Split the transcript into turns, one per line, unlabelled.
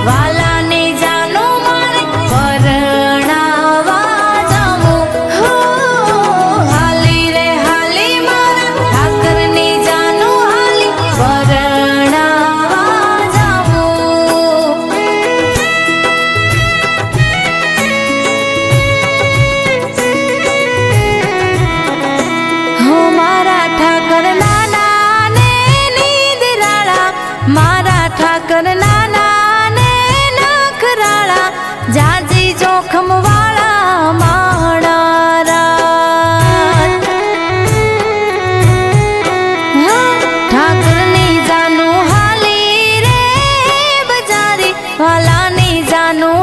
વાલાની જાનું મારે પરણાવા જાવું. હો હાલી રે હાલી મારા ઠાકરની જાનું હાલી પરણાવા જાવું. હો મારા ઠાકર નાના ને નીંદરાળા, મારા ઠાકર નાના ને નખરાળા, જાજી જોખમ વાળા માણારા. ઠાકરની જાનું હાલી રે બજારી, વાલાની જાનું